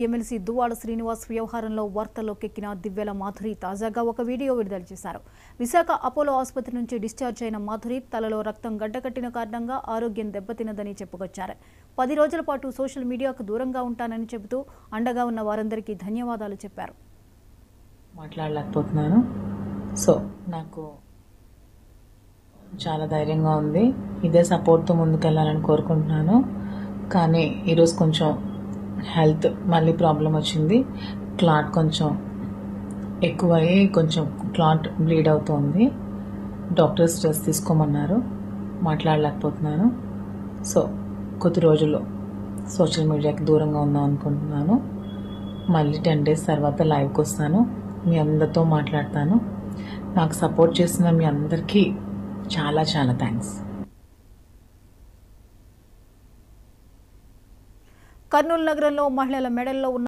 MLC Duvvada Srinivas వ్యవహారంలో వార్తల్లోకెక్కిన దివ్యల మాధురి తాజాగా ఒక వీడియో విడుదల చేశారు. విశాఖ అపోలో ఆసుపత్రి నుంచి డిశ్చార్జ్ అయిన మాధురి తలలో రక్తం గడ్డకట్టిన కారణంగా ఆరోగ్యం దెబ్బతిన్నదని చెప్పుకొచ్చారు. 10 రోజుల పాటు సోషల్ మీడియాకు దూరంగా ఉంటానని చెబుతూ అండగా ఉన్న వారందరికీ ధన్యవాదాలు చెప్పారు. మాట్లాడలేకపోతున్నాను. సో నాకు చాలా ధైర్యంగా ఉంది. ఇదే సపోర్ట్తో ముందుకెళ్ళాలని కోరుకుంటున్నాను. కానీ ఈరోజు కొంచెం హెల్త్ మళ్ళీ ప్రాబ్లం వచ్చింది. క్లాట్ కొంచెం ఎక్కువయ్యి కొంచెం క్లాట్ బ్లీడ్ అవుతోంది. డాక్టర్స్ స్ట్రెస్ తీసుకోమన్నారు. మాట్లాడలేకపోతున్నాను. సో కొద్ది రోజుల్లో సోషల్ మీడియాకి దూరంగా ఉందాం అనుకుంటున్నాను. మళ్ళీ 10 days తర్వాత లైవ్కి వస్తాను. మీ అందరితో మాట్లాడతాను. నాకు సపోర్ట్ చేసిన మీ అందరికీ చాలా చాలా థ్యాంక్స్. కర్నూలు నగరంలో మహిళల మెడల్లో ఉన్న